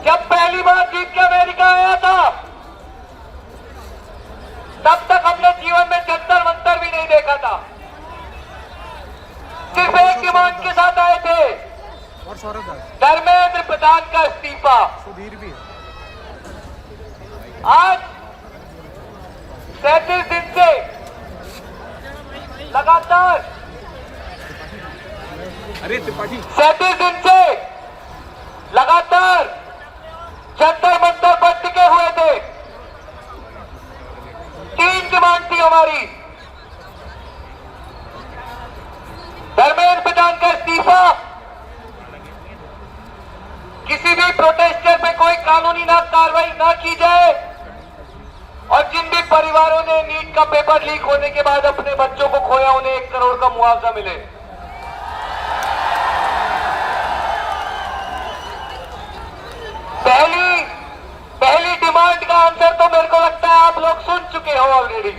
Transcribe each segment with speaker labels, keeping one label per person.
Speaker 1: जब पहली बार जीत के अमेरिका आया था तब तक हमने जीवन में जंतर मंतर भी नहीं देखा था। सिर्फ एक डिमांड के साथ आए थे, धर्मेंद्र प्रधान का इस्तीफा। आज 37 दिन से लगातार 37 दिन से लगातार जंतर मंतर पर टिके हुए थे। 3 डिमांड थी हमारी, धर्मेंद्र प्रधान का इस्तीफा, किसी भी प्रोटेस्टर पे कोई कानूनी कार्रवाई ना की जाए और जिन भी परिवारों ने नीट का पेपर लीक होने के बाद अपने बच्चों को खोया उन्हें 1 करोड़ का मुआवजा मिले। पहली डिमांड का आंसर तो मेरे को लगता है आप लोग सुन चुके हो ऑलरेडी।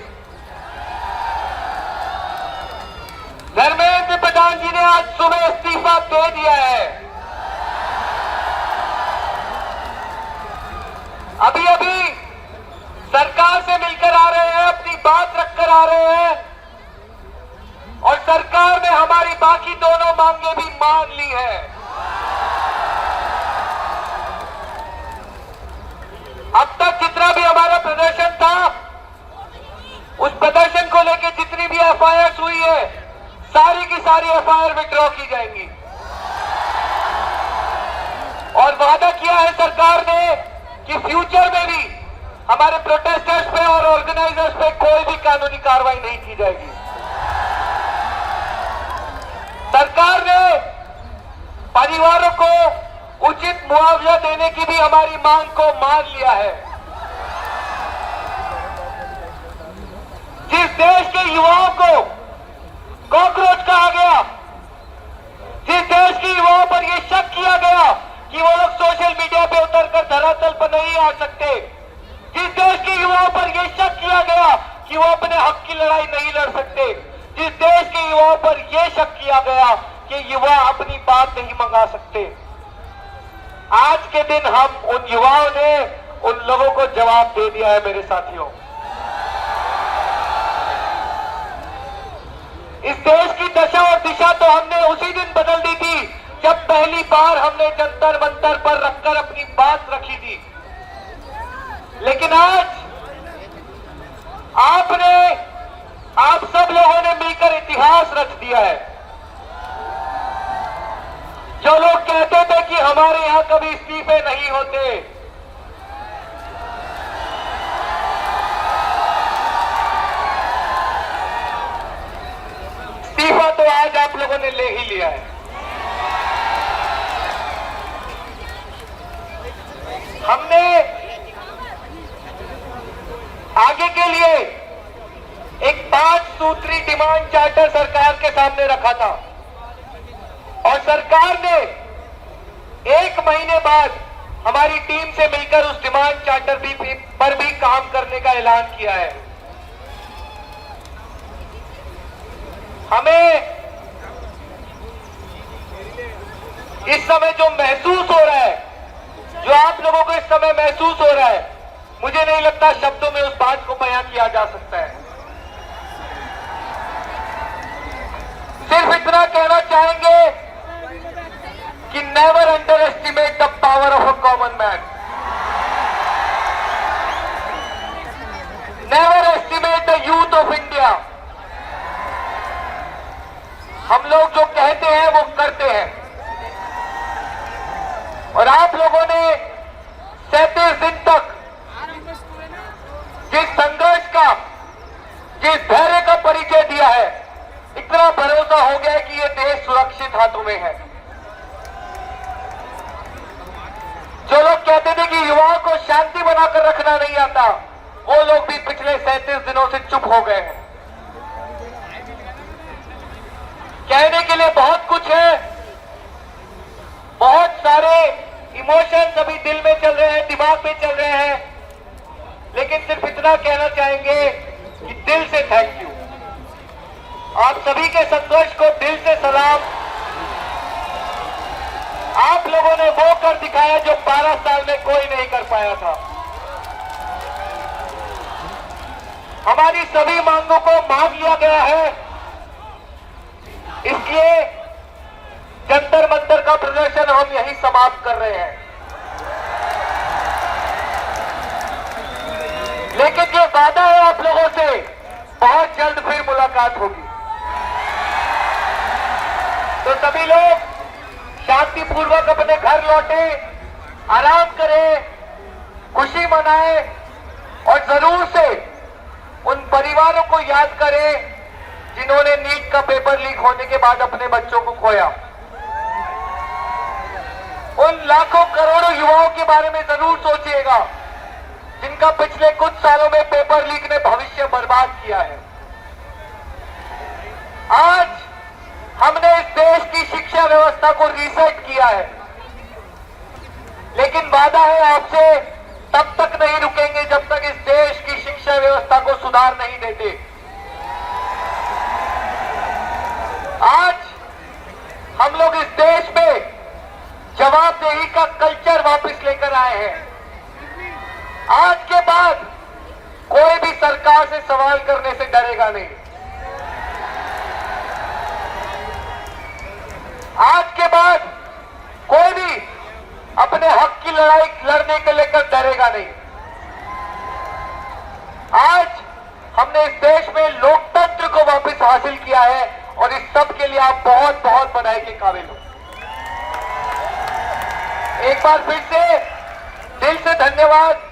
Speaker 1: धर्मेंद्र प्रधान जी ने आज सुबह इस्तीफा दे दिया है। अभी सरकार से मिलकर आ रहे हैं, अपनी बात रखकर आ रहे हैं और सरकार ने हमारी बाकी दोनों मांगे भी मान ली है। अब तक जितना भी हमारा प्रदर्शन था, उस प्रदर्शन को लेकर जितनी भी एफआईआर हुई है, सारी की सारी एफआईआर विड्रॉ की जाएंगी। और वादा किया है सरकार ने कि फ्यूचर में भी हमारे प्रोटेस्टर्स पे और ऑर्गेनाइजर्स पे कोई भी कानूनी कार्रवाई नहीं की जाएगी। सरकार ने परिवारों को उचित मुआवजा देने की भी हमारी मांग को मान लिया है। जिस देश के युवाओं को कॉकरोच कहा गया, जिस देश के युवाओं पर यह शक किया गया कि वो लोग सोशल मीडिया पे उतरकर धरातल पर नहीं आ सकते, जिस देश के युवाओं पर यह शक किया गया कि वो अपने हक की लड़ाई नहीं लड़ सकते, जिस देश के युवाओं पर यह शक किया गया कि युवा अपनी बात नहीं मंगा सकते, आज के दिन हम उन युवाओं ने उन लोगों को जवाब दे दिया है। मेरे साथियों, इस देश की दशा और दिशा तो हमने उसी दिन बदल दी थी जब पहली बार हमने जंतर मंतर पर रखकर अपनी बात रखी थी। लेकिन आज आप सब लोगों ने मिलकर इतिहास रच दिया है। जो लोग कहते थे कि हमारे यहां कभी इस्तीफे नहीं होते, इस्तीफा तो आज आप लोगों ने ले ही लिया है। हमने आगे के लिए एक 5 सूत्री डिमांड चार्टर सरकार के सामने रखा था और सरकार ने 1 महीने बाद हमारी टीम से मिलकर उस डिमांड चार्टर पर भी काम करने का ऐलान किया है। हमें इस समय जो महसूस हो रहा है, जो आप लोगों को इस समय महसूस हो रहा है, मुझे नहीं लगता शब्दों में उस बात को बयां किया जा सकता है। सिर्फ इतना कहना चाहेंगे कि never under estimate the power of a common man, never estimate the youth of India. हम लोग जो कहते हैं वो करते हैं और आप लोगों ने 37 दिन तक जिस संघर्ष का, जिस धैर्य का परिचय दिया है, इतना भरोसा हो गया है कि ये देश सुरक्षित हाथों में है। जो लोग कहते थे कि युवाओं को शांति बनाकर रखना नहीं आता, वो लोग भी पिछले 37 दिनों से चुप हो गए हैं। कहने के लिए बहुत कुछ है, बहुत सारे इमोशंस अभी दिल में चल रहे हैं, दिमाग में चल रहे हैं, लेकिन सिर्फ इतना कहना चाहेंगे कि दिल से थैंक यू। आप सभी के संघर्ष को दिल से सलाम। आप लोगों ने वो कर दिखाया जो 12 साल में हमारी सभी मांगों को मान लिया गया है, इसलिए जंतर मंतर का प्रदर्शन हम यहीं समाप्त कर रहे हैं। लेकिन ये वादा है आप लोगों से, बहुत जल्द फिर मुलाकात होगी। तो सभी लोग शांतिपूर्वक अपने घर लौटे, आराम करें, खुशी मनाएं और जरूर से उन परिवारों को याद करें जिन्होंने नीट का पेपर लीक होने के बाद अपने बच्चों को खोया। उन लाखों करोड़ों युवाओं के बारे में जरूर सोचिएगा जिनका पिछले कुछ सालों में पेपर लीक ने भविष्य बर्बाद किया है। आज हमने इस देश की शिक्षा व्यवस्था को रीसेट किया है, लेकिन वादा है आपसे, तब तक नहीं रुकेंगे जब तक इस देश की शिक्षा व्यवस्था को सुधार नहीं देते। आज हम लोग इस देश में जवाबदेही का कल्चर वापस लेकर आए हैं। आज के बाद कोई भी सरकार से सवाल करने से डरेगा नहीं। आज के बाद कोई भी अपने हक की लड़ाई लड़ने के लेकर डरेगा नहीं। आज हमने इस देश में लोकतंत्र को वापस हासिल किया है और इस सब के लिए आप बहुत बहुत बधाई के काबिल हो। एक बार फिर से दिल से धन्यवाद।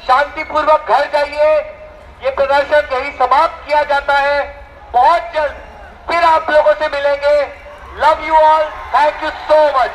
Speaker 1: शांतिपूर्वक घर जाइए, ये प्रदर्शन यही समाप्त किया जाता है। बहुत जल्द फिर आप लोगों से मिलेंगे। Love you all, thank you so much.